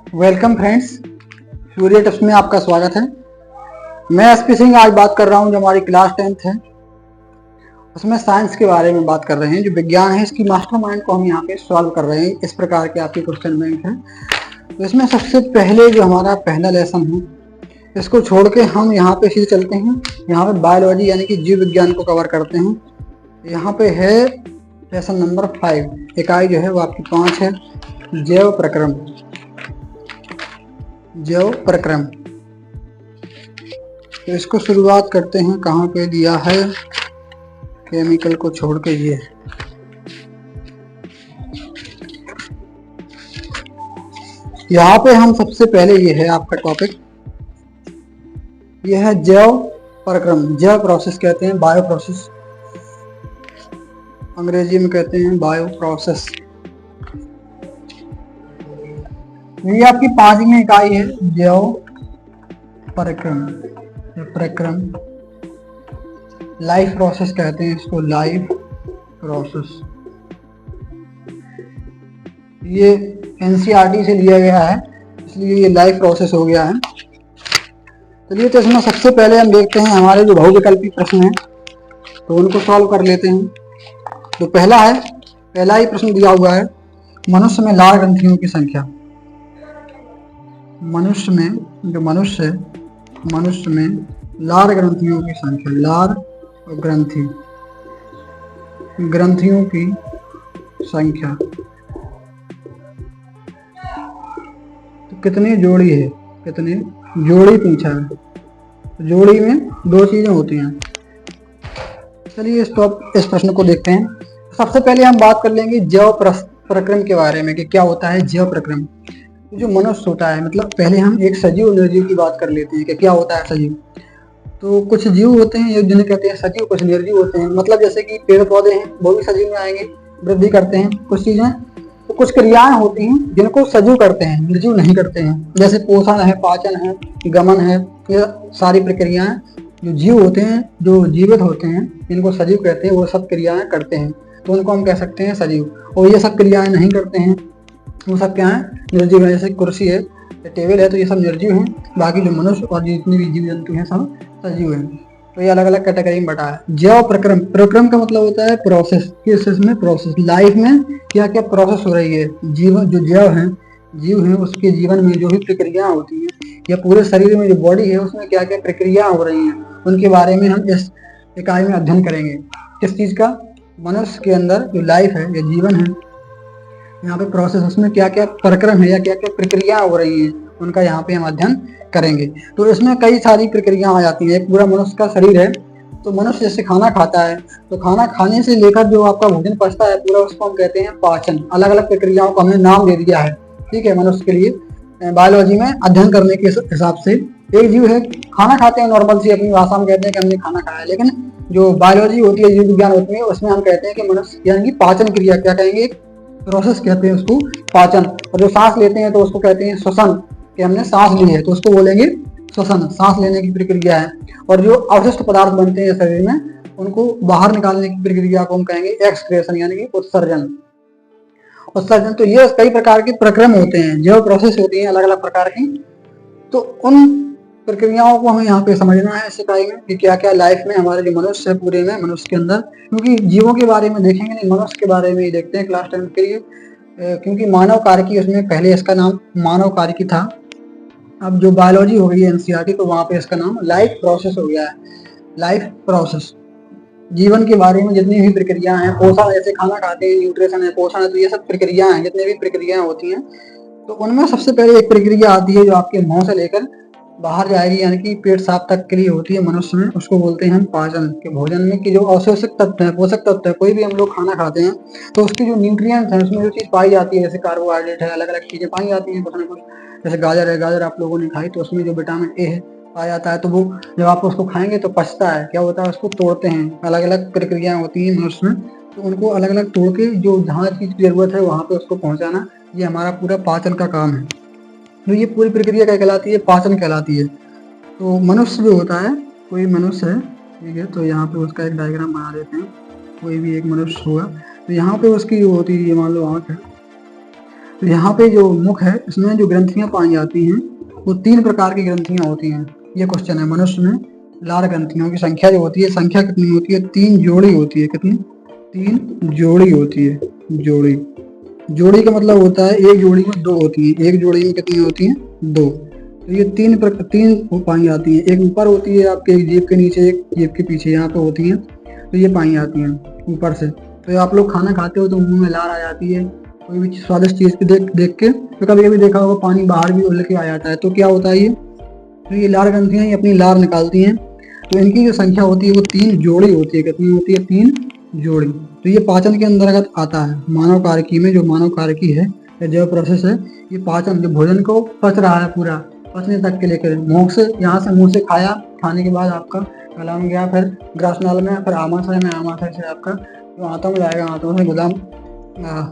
Welcome friends, सूर्य tips में आपका स्वागत है। मैं एसपी सिंह आज बात कर रहा हूं। जो हमारी क्लास 10th है उसमें साइंस के बारे में बात कर रहे हैं। जो विज्ञान है इसकी मास्टरमाइंड को हम यहाँ पे सॉल्व कर रहे हैं। इस प्रकार के आपके क्वेश्चन बैंक हैं। तो इसमें सबसे पहले जो हमारा पहला लेसन है इसको छोड़ के हम यहाँ पे सीधे चलते हैं। यहाँ पे बायोलॉजी यानी कि जीव विज्ञान को कवर करते हैं। यहाँ पे है लेसन नंबर 5। इकाई जो है वो आपकी 5 है, जैव प्रक्रम। जैव प्रक्रम तो इसको शुरुआत करते हैं। कहाँ पे दिया है? केमिकल को छोड़ के ये यहाँ पे हम सबसे पहले ये है आपका टॉपिक, ये है जैव प्रक्रम। जैव प्रोसेस कहते हैं, बायो प्रोसेस अंग्रेजी में कहते हैं, बायो प्रोसेस। ये आपकी 5वीं इकाई है, जैव प्रक्रम। प्रक्रम लाइफ प्रोसेस कहते हैं इसको, लाइफ प्रोसेस। ये एनसीईआरटी से लिया गया है इसलिए ये लाइफ प्रोसेस हो गया है। चलिए तो इसमें सबसे पहले हम देखते हैं हमारे जो बहुविकल्पी प्रश्न हैं तो उनको सॉल्व कर लेते हैं। तो पहला ही प्रश्न दिया हुआ है, मनुष्य में लार ग्रंथियों की संख्या। मनुष्य में लार ग्रंथियों की संख्या, लार और ग्रंथियों की संख्या तो कितनी जोड़ी है? कितनी जोड़ी पूछा है। जोड़ी में 2 चीजें होती हैं। चलिए इस प्रश्न को देखते हैं। सबसे पहले हम बात कर लेंगे जैव प्रक्रम के बारे में कि क्या होता है जैव प्रक्रम। जो मनुष्य होता है, मतलब पहले हम एक सजीव निर्जीव की बात कर लेते हैं कि क्या होता है सजीव। तो कुछ जीव होते हैं जिन्हें कहते हैं सजीव, कुछ निर्जीव होते हैं। मतलब जैसे कि पेड़ पौधे हैं वो भी सजीव में आएंगे, वृद्धि करते हैं। कुछ चीजें तो कुछ क्रियाएं होती हैं जिनको सजीव करते हैं, निर्जीव नहीं करते हैं। जैसे पोषण है, पाचन है, गमन है, ये सारी प्रक्रियाएं जो जीव होते हैं, जो जीवित होते हैं, इनको सजीव कहते हैं। वो सब क्रियाएं करते हैं तो उनको हम कह सकते हैं सजीव। और ये सब क्रियाएं नहीं करते हैं वो सब क्या है? निर्जीव है। जैसे कुर्सी है, टेबल है, तो ये सब निर्जीव हैं। बाकी जो मनुष्य और जितने भी जीव जंतु हैं सब सजीव हैं। तो ये अलग अलग कैटेगरी में बटा है। जैव प्रक्रम, प्रक्रम का मतलब होता है प्रोसेस। किस में? प्रोसेस। लाइफ में क्या क्या प्रोसेस हो रही है, जीवन जो जैव है, जीव है, उसके जीवन में जो भी प्रक्रिया होती है या पूरे शरीर में जो बॉडी है उसमें क्या क्या प्रक्रिया हो रही है उनके बारे में हम इस इकाई में अध्ययन करेंगे। किस चीज का? मनुष्य के अंदर जो लाइफ है या जीवन है, यहाँ पे प्रोसेस, उसमें क्या क्या प्रक्रम है या क्या क्या प्रक्रिया हो रही है उनका यहाँ पे हम अध्ययन करेंगे। तो इसमें कई सारी प्रक्रिया आ जाती है। पूरा मनुष्य का शरीर है तो मनुष्य जैसे खाना खाता है तो खाना खाने से लेकर जो आपका भोजन पचता है पूरा, उसको हम कहते हैं पाचन। अलग अलग प्रक्रियाओं को हमने नाम दे दिया है, ठीक है। मनुष्य के लिए बायोलॉजी में अध्ययन करने के हिसाब से एक जीव है, खाना खाते हैं नॉर्मल सी, अपनी भाषा में कहते हैं कि हमने खाना खाया। लेकिन जो बायोलॉजी होती है, जीव विज्ञान होती है, उसमें हम कहते हैं कि मनुष्य यानी कि पाचन क्रिया, क्या कहेंगे? प्रोसेस कहते हैं उसको, पाचन। और जो सांस लेते हैं तो उसको कहते हैं श्वसन, कि हमने सांस ली है तो उसको बोलेंगे श्वसन, सांस लेने की प्रक्रिया है। और जो अवशिष्ट पदार्थ बनते हैं शरीर में उनको बाहर निकालने की प्रक्रिया को हम कहेंगे एक्सक्रेशन यानी कि उत्सर्जन। तो ये कई प्रकार के प्रक्रम होते हैं, जो प्रोसेस होती हैं अलग अलग प्रकार की। तो उन प्रक्रियाओं को हमें यहाँ पे समझना है इस इकाई में कि क्या क्या लाइफ में हमारे जो मनुष्य है पूरे में, मनुष्य के अंदर, क्योंकि जीवों के बारे में देखेंगे नहीं, मनुष्य के बारे में ही देखते हैं क्लास 10 के लिए। क्योंकि मानव कार्य, उसमें पहले इसका नाम मानव कार्य था। अब जो बायोलॉजी हो गई है एनसीईआरटी, तो वहाँ पे इसका नाम लाइफ प्रोसेस हो गया है। लाइफ प्रोसेस जीवन के बारे में जितनी भी प्रक्रिया हैं, पोषण जैसे खाना खाते हैं, न्यूट्रिशन है, पोषण है, तो ये सब प्रक्रिया हैं। जितनी भी प्रक्रियाएं होती हैं तो उनमें सबसे पहले एक प्रक्रिया आती है जो आपके मुंह से लेकर बाहर जाएगी, यानी कि पेट साफ तक के लिए होती है मनुष्य में। उसको बोलते हैं हम पाचन। के भोजन में की जो आवश्यक तत्व है, पोषक तत्व है, कोई भी हम लोग खाना खाते हैं तो उसकी जो न्यूट्रिएंट्स है, उसमें जो चीज पाई जाती है, जैसे कार्बोहाइड्रेट है, अलग अलग चीजें पाई जाती हैं कुछ ना कुछ। जैसे गाजर है, गाजर आप लोगों ने खाई तो उसमें जो विटामिन ए है पाया जाता है, तो वो जब आप उसको खाएंगे तो पचता है। क्या होता है? उसको तोड़ते हैं। अलग अलग प्रक्रियाएं होती हैं मनुष्य में, तो उनको अलग अलग तोड़ के जो जहाँ चीज की जरूरत है वहां पे उसको पहुंचाना, ये हमारा पूरा पाचन का काम है। तो ये पूरी प्रक्रिया क्या कहलाती है? पाचन कहलाती है। तो मनुष्य जो होता है, कोई मनुष्य है, ठीक है, तो यहाँ पे उसका एक डायग्राम बना देते हैं। कोई भी एक मनुष्य होगा तो यहाँ पे उसकी जो होती है, मान लो आँख है, तो यहाँ पे जो मुख है इसमें जो ग्रंथियां पाई जाती हैं वो 3 प्रकार की ग्रंथियां होती हैं। ये क्वेश्चन है, मनुष्य में लार ग्रंथियों की संख्या जो होती है, संख्या कितनी होती है? 3 जोड़ी होती है। कितनी? 3 जोड़ी होती है। जोड़ी, जोड़ी का मतलब होता है एक जोड़ी में 2 होती है। एक जोड़ी में कितनी होती है? 2। तो ये 3 पाई जाती है। एक ऊपर होती है आपके जीभ के नीचे, एक जीभ के पीछे यहाँ पे होती है। तो ये पाई जाती हैं ऊपर से। तो आप लोग खाना खाते हो तो मुंह में लार आ जाती है, कोई भी स्वादिष्ट चीज देख के। तो कभी कभी देखा होगा पानी बाहर भी उबल के आ जाता है। तो क्या होता है ये? तो ये लार ग्रंथियां ये अपनी लार निकालती हैं। तो इनकी जो संख्या होती है वो 3 जोड़ी होती है। कितनी होती है? 3 जोड़ी। तो ये पाचन के अंतर्गत आता है। मानव कार्यकी में, जो मानव कार्यकी है या जो प्रोसेस है, ये पाचन, जो भोजन को पच रहा है पूरा, पचने तक के लेकर मुंह से, यहाँ से मुंह से खाया, खाने के बाद आपका गला में गया, फिर ग्रासनाल में, फिर आमाशय में, आमाशय से आपका जो आंतों में जाएगा, आंतों से गुदाम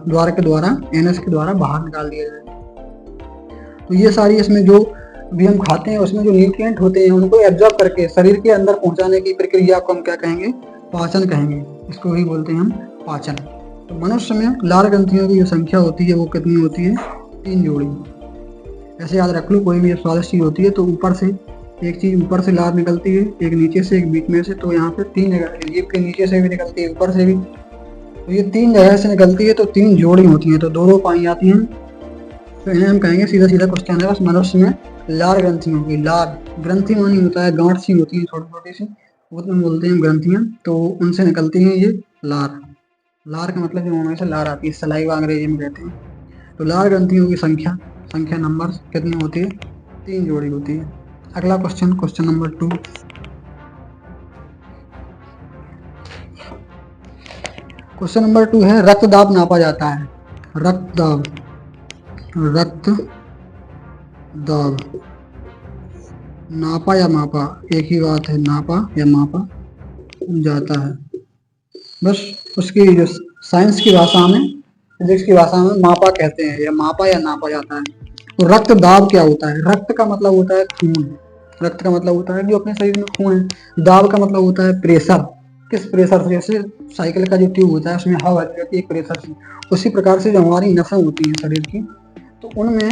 द्वार के द्वारा, एनएस के द्वारा बाहर निकाल दिया जाएगा। तो ये सारी इसमें जो भी हम खाते हैं उसमें जो न्यूट्रिएंट होते हैं उनको एब्जॉर्ब करके शरीर के अंदर पहुंचाने की प्रक्रिया को हम क्या कहेंगे? पाचन कहेंगे। इसको ही बोलते हैं हम पाचन। तो मनुष्य में लार ग्रंथियों की जो संख्या होती है वो कितनी होती है? 3 जोड़ी। ऐसे याद रख लो, कोई भी स्वादिष्ट चीज होती है तो ऊपर से एक चीज ऊपर से लार निकलती है, एक नीचे से, एक बीच में से। तो यहाँ पे 3 जगह, जीभ के नीचे से भी निकलती है, ऊपर से भी। तो ये 3 जगह से निकलती है, तो 3 जोड़ी होती है। तो 2 पाई जाती हैं। तो इन्हें हम कहेंगे, सीधा सीधा क्वेश्चन है बस, मनुष्य में लार ग्रंथियों की। लार ग्रंथि मानी होता है गांठ सी होती है, छोटी छोटी सी, उसमें बोलते हैं ग्रंथियां। तो उनसे निकलती हैं ये लार। लार का मतलब जो मुंह में से लार आती है, सलाइवा अंग्रेजी में कहते हैं। तो लार ग्रंथियों की संख्या नंबर कितनी होती है? 3 जोड़ी होती है। अगला question, question number 2। Question number 2 है, रक्तदाब नापा जाता है। रक्तदाब, रक्तदाब नापा या मापा एक ही बात है, नापा या मापा जाता है। बस उसकी जो साइंस की भाषा में, फिजिक्स की भाषा में मापा कहते हैं, या मापा या नापा जाता है। तो रक्त दाब क्या होता है? रक्त का मतलब होता है खून। रक्त का मतलब होता है जो अपने शरीर में खून है। दाब का मतलब होता है प्रेशर। किस प्रेशर से? जैसे साइकिल का जो ट्यूब होता है उसमें हवा भरी रहती है एक प्रेशर से, उसी प्रकार से जो हमारी नसें होती हैं शरीर की, तो उनमें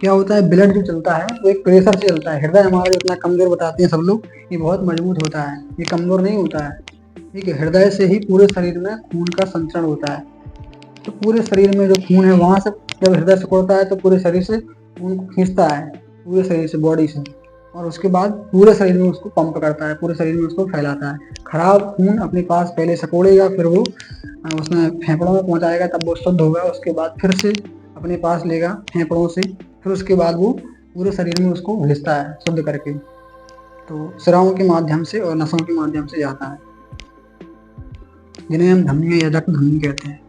क्या होता है? ब्लड जो चलता है वो एक प्रेशर से चलता है। हृदय हमारा इतना कमजोर बताते हैं सब लोग, ये बहुत मजबूत होता है, ये कमजोर नहीं होता है। ठीक है, हृदय से ही पूरे शरीर में खून का संचरण होता है। तो पूरे शरीर में जो खून है वहां से जब हृदय सिकुड़ता है तो पूरे शरीर से खून को खींचता है, पूरे शरीर से, बॉडी से, और उसके बाद पूरे शरीर में उसको पंप करता है, पूरे शरीर में उसको फैलाता है। खराब खून अपने पास पहले सिकोड़ेगा, फिर वो उसमें फेफड़ों में पहुंचाएगा, तब वो शुद्ध होगा। उसके बाद फिर से अपने पास लेगा फेफड़ों से, फिर उसके बाद वो पूरे शरीर में उसको भेजता है शुद्ध करके। तो सिराओं के माध्यम से और नसों के माध्यम से जाता है, जिन्हें हम धमनियां या रक्त धमनी कहते हैं।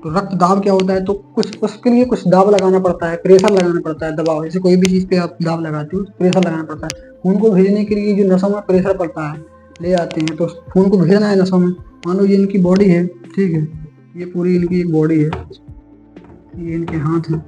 तो रक्त दाब क्या होता है? तो कुछ उसके लिए कुछ दाब लगाना पड़ता है, प्रेशर लगाना पड़ता है, दबाव। जैसे कोई भी चीज पे आप दाब लगाते हो, प्रेशर लगाना पड़ता है। खून को भेजने के लिए जो नसों में प्रेशर पड़ता है, ले जाते हैं, तो खून को भेजना है नसों में। मान लो ये इनकी बॉडी है, ठीक है, ये पूरी इनकी एक बॉडी है, ये इनके हाथ है,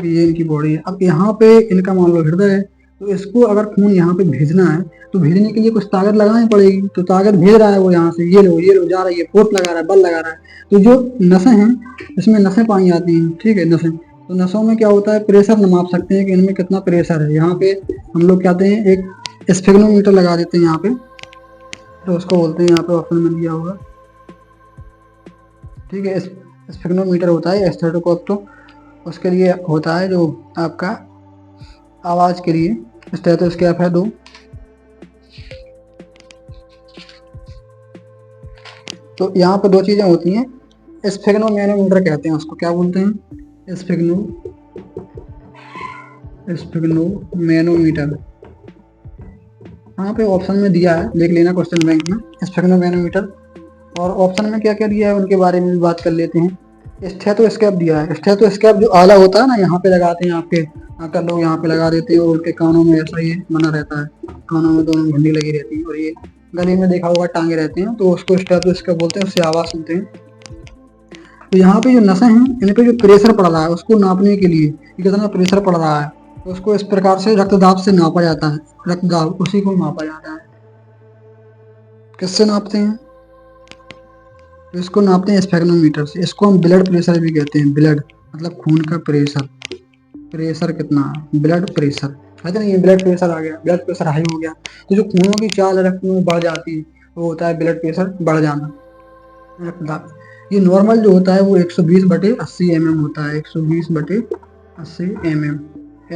ये इनकी बॉडी है। अब यहाँ पे इनका मान लो हृदय है, तो इसको अगर खून यहाँ पे भेजना है तो भेजने के लिए कुछ ताकत लगानी पड़ेगी। तो ताकत भेज रहा है वो यहाँ से, ये लो जा रही है, फोर्स लगा रहा है, बल लगा रहा है। तो जो नसें हैं इसमें नसें पाई जाती हैं, ठीक है, नसें। तो नसों में क्या होता है? प्रेशर माप सकते हैं कि इनमें कितना प्रेशर है। यहाँ पे हम लोग कहते हैं एक स्फिग्नोमीटर लगा देते हैं यहाँ पे, तो उसको बोलते हैं, यहाँ पे ऑप्शन में दिया होगा, ठीक है, स्फिग्नोमीटर होता है, स्टेथोस्कोप। तो उसके लिए होता है जो आपका आवाज के लिए स्टेथोस्कोप है 2। तो यहाँ पे 2 चीजें होती हैं, स्फिग्नोमैनोमीटर कहते हैं उसको। क्या बोलते हैं? स्फिग्नोमैनोमीटर। यहाँ पे ऑप्शन में दिया है, देख लेना क्वेश्चन बैंक में, स्फिग्नोमैनोमीटर। और ऑप्शन में क्या क्या दिया है उनके बारे में भी बात कर लेते हैं। स्टेथोस्कोप दिया है। स्टेथोस्कोप जो आला होता है ना, यहाँ पे लगाते हैं, आपके आकर लोग यहाँ पे लगा देते हैं, और उनके कानों में ऐसा ये बना रहता है, कानों में दोनों घंटी लगी रहती है, और ये गले में देखा होगा टांगे रहते हैं, तो उसको स्टेथोस्कोप बोलते हैं, उससे आवाज सुनते हैं। तो यहाँ पे जो नसें हैं इन पे जो प्रेशर पड़ रहा है उसको नापने के लिए कि कितना प्रेशर पड़ रहा है, तो उसको इस प्रकार से रक्तदाब से नापा जाता है। रक्तदाब उसी को मापा जाता है। किससे नापते हैं? इसको नापते हैं स्फिग्नोमीटर से। इसको हम ब्लड प्रेशर भी कहते हैं, ब्लड मतलब खून का प्रेशर, प्रेशर कितना, ब्लड प्रेशर है नहीं, ब्लड प्रेशर आ गया, ब्लड प्रेशर हाई हो गया तो जो खूनों की चाल रक्त में बढ़ जाती है वो होता है ब्लड प्रेशर बढ़ जाना, रक्तदाब। ये नॉर्मल जो होता है वो 120/80 mm होता है, 120/80 mm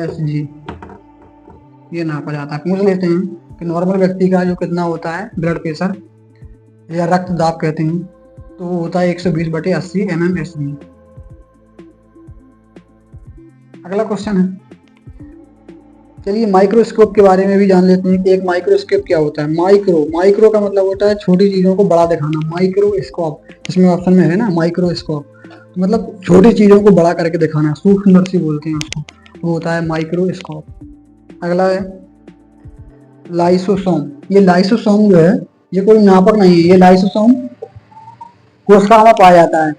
SG ये नापा जाता है। पूछ लेते हैं कि नॉर्मल व्यक्ति का जो कितना होता है ब्लड प्रेशर या रक्तदाब कहते हैं, तो वो होता है 120/80 mm SG। अगला क्वेश्चन है, चलिए माइक्रोस्कोप के बारे में भी जान लेते हैं कि एक माइक्रोस्कोप क्या होता है। माइक्रो का मतलब होता है छोटी चीजों को बड़ा दिखाना, माइक्रोस्कोप इसमें ऑप्शन में है ना माइक्रोस्कोप, तो मतलब छोटी चीजों को बड़ा करके दिखाना, सूक्ष्मदर्शी बोलते हैं उसको, वो होता है माइक्रोस्कोप। अगला है लाइसोसोम। ये लाइसोसोम जो है ये कोई नापक नहीं है, ये लाइसोसोम कोशिका में पाया जाता है।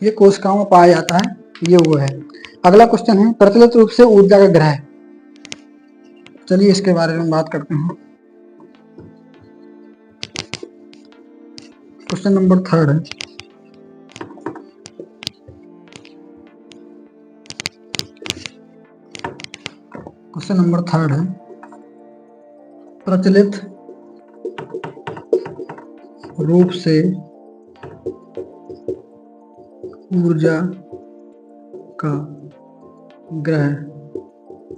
ये कोशिकाओं में पाया जाता है, ये वो है। अगला क्वेश्चन है प्रचलित रूप से ऊर्जा का ग्रह। चलिए इसके बारे में बात करते हैं। क्वेश्चन नंबर 3 है, क्वेश्चन नंबर 3 है प्रचलित रूप से ऊर्जा का ग्रह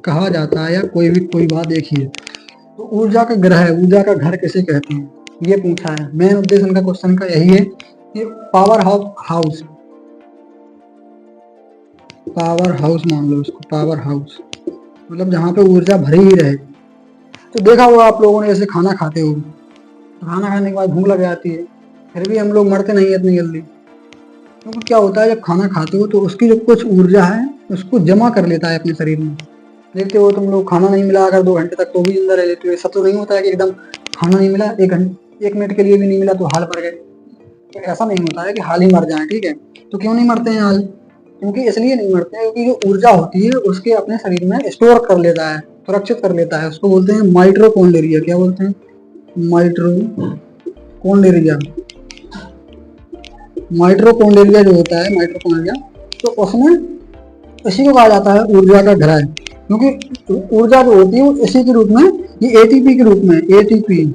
कहा जाता है, या कोई बात देखिए तो ऊर्जा का ग्रह, ऊर्जा का घर किसे कहते हैं ये पूछा है। मेन उद्देश्य इनका क्वेश्चन का यही है कि पावर हाउस मान लो इसको, पावर हाउस मतलब जहाँ पे ऊर्जा भरी ही रहे। तो देखा होगा आप लोगों ने, जैसे खाना खाते हो तो खाना खाने के बाद भूख लग जाती है, फिर भी हम लोग मरते नहीं है इतनी जल्दी, क्योंकि क्या होता है जब खाना खाते हो तो उसकी जो कुछ ऊर्जा है उसको जमा कर लेता है अपने शरीर में। देखते हो तुम लोग, खाना नहीं मिला अगर 2 घंटे तक तो भी जिंदा रह लेते हो। ऐसा तो नहीं होता है कि एकदम खाना नहीं मिला 1 मिनट के लिए भी नहीं मिला तो हाल मर गए, तो ऐसा नहीं होता है कि हाल ही मर जाए, ठीक है। तो क्यों नहीं मरते हैं हाल, क्योंकि इसलिए नहीं मरते हैं क्योंकि जो ऊर्जा होती है उसके अपने शरीर में स्टोर कर लेता है, सुरक्षित कर लेता है। उसको बोलते हैं माइट्रोकॉन्ड्रिया। क्या बोलते हैं, माइट्रोकॉन्ड्रिया। माइट्रोकॉन्ड्रिया जो होता है, माइट्रोकॉन्ड्रिया, तो उसमें इसी को कहा जाता है ऊर्जा का घर, क्योंकि ऊर्जा जो होती है वो इसी के रूप में, ये एटीपी के रूप में, एटीपी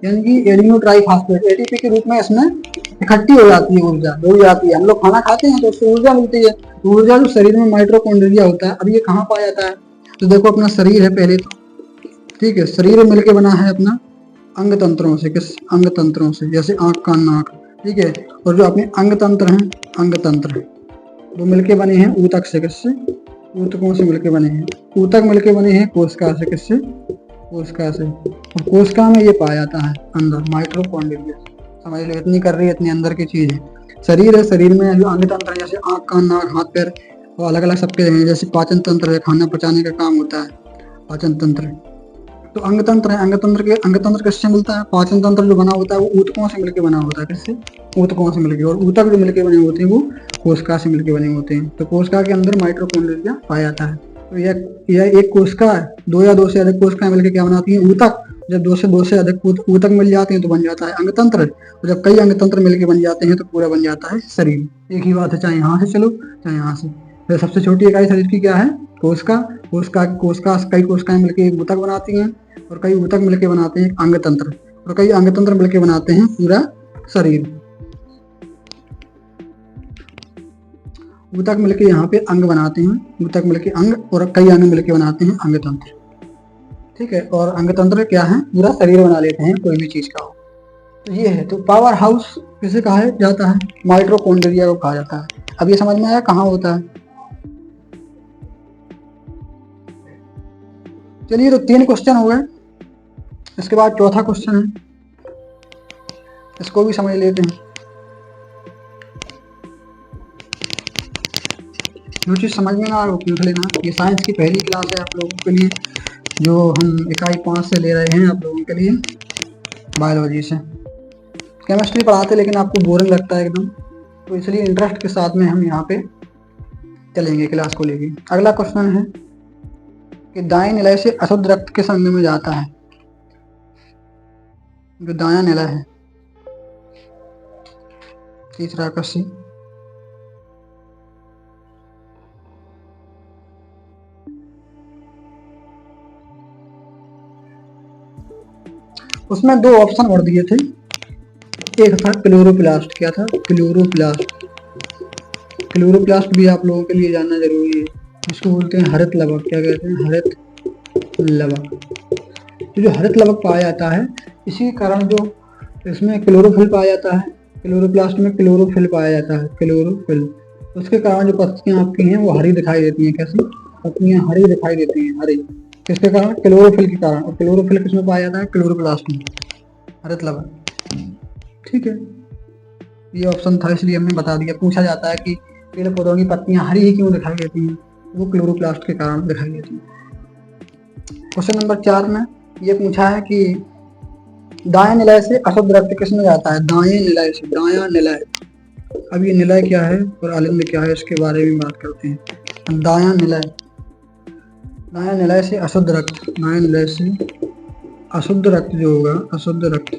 यानी कि एडिनो ट्राइफॉस्फेट, एटीपी के रूप में इसमें इकट्ठी हो जाती है, ऊर्जा जुड़ जाती है। हम लोग खाना खाते हैं तो उससे ऊर्जा मिलती है, तो ऊर्जा जो शरीर में माइट्रोकॉन्ड्रिया होता है। अब ये कहाँ पाया जाता है, तो देखो अपना शरीर है पहले तो, ठीक है, शरीर मिलके बना है अपना अंग तंत्रों से। किस अंग तंत्रों से, जैसे आंख कान नाक, ठीक है। और जो अपने अंग तंत्र हैं, अंग तंत्र वो मिलके बने हैं ऊतक से। किससे, ऊतकों से मिलके बने हैं। ऊतक मिलके बने हैं कोशिका से। किससे, कोशिका से। और कोशिका में ये पाया जाता है अंदर, माइट्रोकॉन्ड्रिया। समझ लो, इतनी कर रही है, इतनी अंदर की चीज है। शरीर है, शरीर में जो अंग तंत्र है जैसे आंख कान नाक हाथ पैर, वो अलग अलग सबके हैं। जैसे पाचन तंत्र है, खाना पचाने का काम होता है पाचन तंत्र। तो अंग तंत्र है, अंग तंत्र किससे मिलता है, पाचन तंत्र जो बना होता है वो ऊतकों से मिलकर बना होता है। किससे, ऊतकों से मिलकर। और ऊतक जो मिलकर बने होते हैं वो कोशिका से मिलकर बने होते हैं। तो कोशिका के अंदर माइट्रोकॉन्ड्रिया पाया जाता है। तो यह एक कोशिका, 2 या 2 से अधिक कोशिकाएं मिलकर क्या बनाती हैं, ऊतक। जब 2 से अधिक ऊतक मिल जाते हैं तो बन जाता है अंग तंत्र, और जब कई अंग तंत्र मिलकर बन जाते हैं तो पूरा बन जाता है शरीर। एक ही बात है, चाहे यहाँ से चलो चाहे यहाँ से। तो सबसे छोटी इकाई शरीर की क्या है, कोशिका। कोशिका कई कोशिकाएं मिलकर एक ऊतक बनाती हैं, और कई ऊतक मिलकर बनाते हैं अंग तंत्र, और कई अंग तंत्र मिलकर बनाते हैं पूरा शरीर। ऊतक मिलकर यहाँ पे अंग बनाते हैं, ऊतक मिलकर अंग, और कई अंग मिलकर बनाते हैं अंग तंत्र, ठीक है। और अंग तंत्र क्या है, पूरा शरीर बना लेते हैं कोई भी चीज का हो। तो ये है। तो पावर हाउस किसे कहा जाता है, माइट्रोकॉन्ड्रिया को कहा जाता है। अब ये समझ में आया कहाँ होता है। चलिए, तो 3 क्वेश्चन हो गए। इसके बाद चौथा क्वेश्चन है, इसको भी समझ लेते हैं। जो चीज समझ में ना आए वो पूछ लेना। ये साइंस की पहली क्लास है आप लोगों के लिए, जो हम इकाई 5 से ले रहे हैं आप लोगों के लिए बायोलॉजी से। केमिस्ट्री पढ़ाते लेकिन आपको बोरिंग लगता है एकदम, तो इसलिए इंटरेस्ट के साथ में हम यहाँ पे चलेंगे क्लास को लेके। अगला क्वेश्चन है कि दाएं निलय से अशुद्ध रक्त किस अंग में जाता है। जो दायां निलय है, तीसरा आकर्षी, उसमें दो ऑप्शन और दिए थे। एक था क्लोरोप्लास्ट। क्या था? क्लोरोप्लास्ट। क्लोरोप्लास्ट भी आप लोगों के लिए जानना जरूरी है। इसको बोलते हैं हरित लवक। क्या कहते हैं? हरित लवक। तो जो हरित लवक पाया जाता है, इसी के कारण जो इसमें क्लोरोफिल पाया जाता है, क्लोरोप्लास्ट में क्लोरोफिल पाया जाता है, क्लोरोफिल। उसके कारण जो पत्तियां आपकी हैं वो हरी दिखाई देती हैं। कैसी? पत्तियां हरी दिखाई देती हैं, हरी। किसके कारण? क्लोरोफिल के कारण। और क्लोरोफिल किसमें पाया जाता है? क्लोरोप्लास्ट में, हरित लवक। ठीक है, ये ऑप्शन था इसलिए हमने बता दिया। पूछा जाता है कि पेड़ पौधों की पत्तियां हरी ही क्यों दिखाई देती हैं? वो क्लोरोप्लास्ट के कारण दिखाई देती हैं। क्वेश्चन नंबर 4 में ये पूछा है कि दाएं निलय से अशुद्ध रक्त किसमें जाता है? दाएं निलय से, दायां निलय। अब ये निलय क्या है और अलिंद क्या है, इसके बारे में बात करते हैं। दायां निलय, दायां निलय से अशुद्ध रक्त, दाएं निलय से अशुद्ध रक्त जो होगा, अशुद्ध रक्त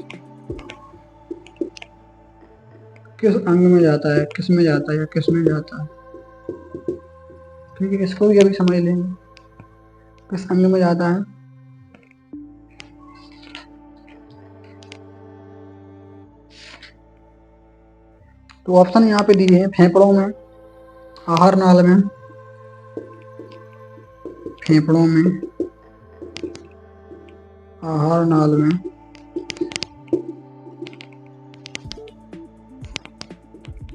किस अंग में जाता है, किस में जाता है या किस में जाता है? ठीक है, इसको भी अभी समझ लेंगे, किस अंग में जाता है। तो ऑप्शन यहाँ पे दिए हैं, फेफड़ों में, आहार नाल में, फेफड़ों में, आहार नाल में,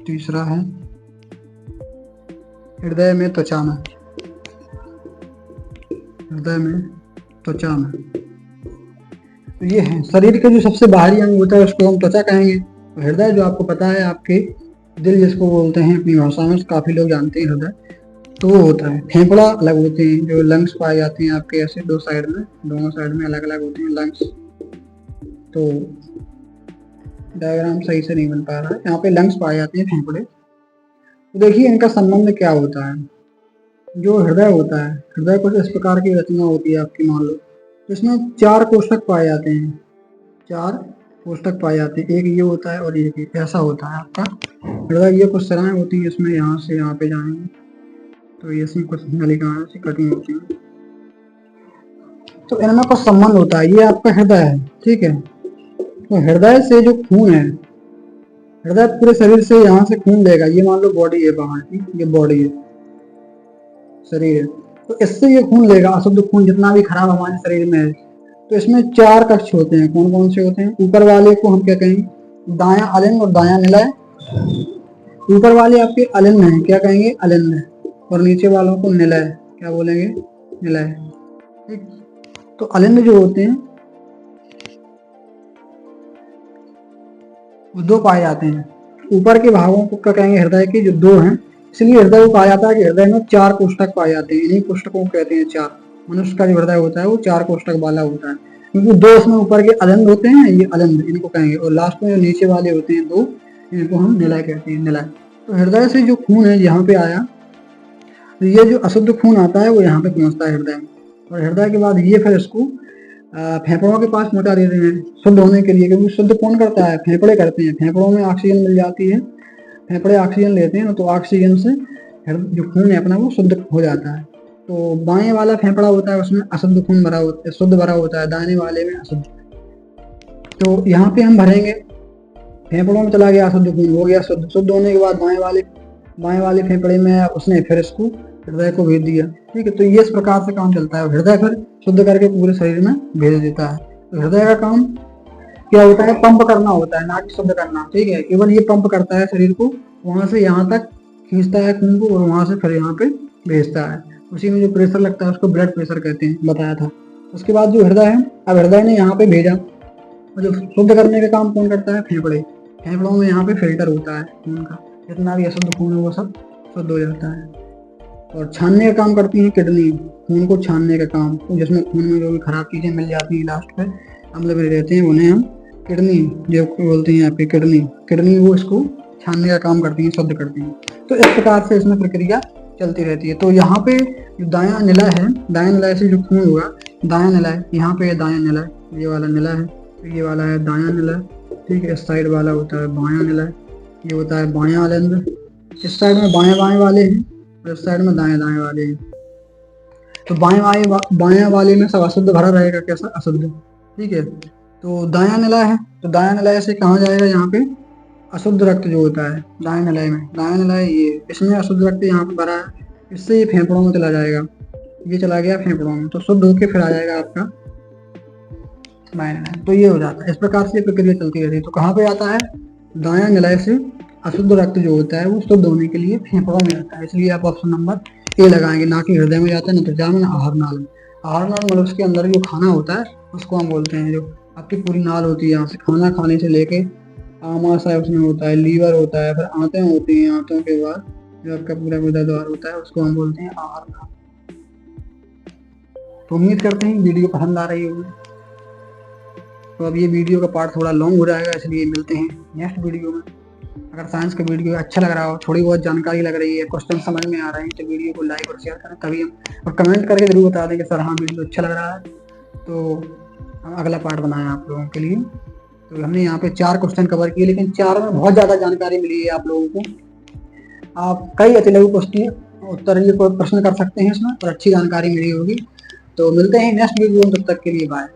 तीसरा है हृदय में, त्वचा में, हृदय में, त्वचा में। तो ये है शरीर के जो सबसे बाहरी अंग होता है उसको हम त्वचा कहेंगे। तो हृदय जो आपको पता है, आपके दिल जिसको बोलते हैं अपनी भाषा में, काफी लोग जानते हैं हृदय, तो वो होता है। फेफड़ा अलग होते हैं, जो लंग्स पाए जाते हैं आपके ऐसे दो साइड में, दोनों साइड में अलग अलग होते हैं लंग्स। तो डायग्राम सही से नहीं बन पा रहा है, यहाँ पे लंग्स पाए जाते हैं फेफड़े। तो देखिए इनका संबंध क्या होता है। जो हृदय होता है, हृदय कुछ इस प्रकार की रचना होती है आपकी, मान लो। तो इसमें 4 कोष्ठक पाए जाते हैं, 4 कोष्ठक पाए जाते हैं। एक ये होता है और एक ऐसा होता है आपका हृदय। ये कुछ सराएं होती हैं इसमें, यहाँ से यहाँ पे जाएंगे तो ये इसमें कुछ नलिकाएं से कटिंग होती हैं। तो इनमें कुछ संबंध होता है। ये आपका हृदय है, ठीक है। तो हृदय से जो खून है, हृदय पूरे शरीर से यहाँ से खून लेगा। ये मान लो बॉडी है बाहर की, ये बॉडी है, शरीर है। तो इससे ये खून लेगा, अशुद्ध खून जितना भी खराब हमारे शरीर में है। तो इसमें 4 कक्ष होते हैं। कौन कौन से होते हैं? ऊपर वाले को हम क्या कहेंगे? दायां अलिंद और दायां निलय। ऊपर वाले आपके अलिंद हैं, क्या कहेंगे? अलिंद। और नीचे वालों को निलय, क्या बोलेंगे? निलय। ठीक। तो अलिंद जो होते हैं वो 2 पाए जाते हैं। ऊपर के भागों को क्या कहेंगे? हृदय के जो 2 हैं, इसलिए हृदय को कहा जाता है कि हृदय में 4 कोष्ठक पाए जाते हैं। इन्हीं कोष्ठकों को कहते हैं 4। मनुष्य का जो हृदय होता है वो 4 कोष्ठक वाला होता है, क्योंकि 2 इसमें ऊपर के अलिंद होते हैं, ये अलिंद इनको कहेंगे। और लास्ट में जो नीचे वाले होते हैं 2, इनको हम निलय कहते हैं, निलय। तो हृदय से जो खून है यहाँ पे आया, तो ये जो अशुद्ध खून आता है वो यहाँ पे पहुंचता है हृदय में। और हृदय के बाद ये फिर इसको फेफड़ों के पास पहुंचा देते हैं शुद्ध होने के लिए, क्योंकि शुद्ध कौन करता है? फेफड़े करते हैं। फेफड़ों में ऑक्सीजन मिल जाती है, फेफड़े ऑक्सीजन लेते हैं, तो ऑक्सीजन से जो खून है अपना वो शुद्ध हो जाता है। तो बाएं वाला फेफड़ा होता है, उसमें अशुद्ध खून भरा होता है, शुद्ध भरा होता है, दाहिने वाले में अशुद्ध। तो यहाँ पे हम भरेंगे, फेफड़ों में चला गया अशुद्ध खून, हो गया शुद्ध। शुद्ध होने के बाद बाएं वाले फेफड़े में उसने फिर इसको हृदय को भेज दिया। ठीक है, तो ये इस प्रकार से काम चलता है। हृदय फिर शुद्ध करके पूरे शरीर में भेज देता है। तो हृदय का काम क्या होता है? पंप करना होता है, ना कि शुद्ध करना। ठीक है, केवल ये पंप करता है शरीर को, वहां से यहाँ तक खींचता है खून को, और वहां से फिर यहाँ पे भेजता है। उसी में जो प्रेशर लगता है उसको ब्लड प्रेशर कहते हैं, बताया था। उसके बाद जो हृदय है, अब हृदय ने यहाँ पे भेजा, और जो शुद्ध करने का काम कौन करता है? फेफड़े। फेफड़ों में यहाँ पे फिल्टर होता है खून का, जितना भी अशुद्ध खून है वो सब शुद्ध हो जाता है। और छानने का काम करती है किडनी, खून को छानने का काम, जिसमें खून में जो भी खराब चीजें मिल जाती हैं लास्ट पे अम्ल में रहते हैं, उन्हें हम किडनी जो बोलते हैं यहाँ पे, किडनी वो इसको छानने का काम करती है, शुद्ध करती है। तो इस प्रकार से इसमें प्रक्रिया चलती रहती है। तो यहाँ पे जो दायां निलय है, दायां निलय से जो खून होगा, दायां निलय, यहाँ पे दायां निलय, ये वाला निलय है, तो ये वाला है दायां निलय, ठीक है। इस साइड वाला होता है बायां निलय, ये होता है बायां अलेंद्र। इस साइड में बाएं बाएं वाले हैं और इस साइड में दाएं दाएं वाले हैं। तो बायां वाले में सब अशुद्ध भरा रहेगा, कैसा अशुद्ध, ठीक है। तो दायां निलय है, तो दायां निलय से कहाँ जाएगा, यहाँ पे अशुद्ध रक्त जो होता है दाएं निलय में, दायां निलय ये, इसमें अशुद्ध रक्त यहाँ पे भरा है, इससे ये फेफड़ों में चला जाएगा, ये चला गया फेफड़ों में, तो शुद्ध होके फिर आ जाएगा आपका बायां निलय। तो ये हो जाता है, इस प्रकार से प्रक्रिया चलती रहती है। तो कहाँ पे आता है, दायां निलय से अशुद्ध रक्त जो होता है वो शुद्ध होने के लिए फेफड़ों में आता है, इसलिए आप ऑप्शन नंबर ए लगाएंगे, ना कि हृदय में जाता है, न त्वचा में, न आहार नाल में। आहार नाल मतलब उसके अंदर जो खाना होता है उसको हम बोलते हैं, जो आपकी पूरी नाल होती है, यहाँ से खाना खाने से लेके आमाशय उसमें होता है, लीवर होता है, फिर आंतें होती हैं, आंतों के बाद जो आपका पूरा गुदाद्वार होता है उसको हम बोलते हैं आहार नाल। तो उम्मीद करते हैं वीडियो पसंद आ रही होगी। तो अब ये वीडियो का पार्ट थोड़ा लॉन्ग हो जाएगा, इसलिए मिलते हैं नेक्स्ट वीडियो में। अगर साइंस का वीडियो अच्छा लग रहा हो, थोड़ी बहुत जानकारी लग रही है, क्वेश्चन समझ में आ रहे हैं, तो वीडियो को लाइक और शेयर करें तभी हम, और कमेंट करके जरूर बता दें कि सर हाँ वीडियो अच्छा लग रहा है, तो हम अगला पार्ट बनाएं आप लोगों के लिए। तो हमने यहाँ पे 4 क्वेश्चन कवर किए, लेकिन 4 में बहुत ज़्यादा जानकारी मिली है आप लोगों को। आप कई अति लघु क्वेश्चन उत्तर ये प्रश्न कर सकते हैं इसमें, और अच्छी जानकारी मिली होगी। तो मिलते हैं नेक्स्ट वीडियो में, तब तक के लिए बाय।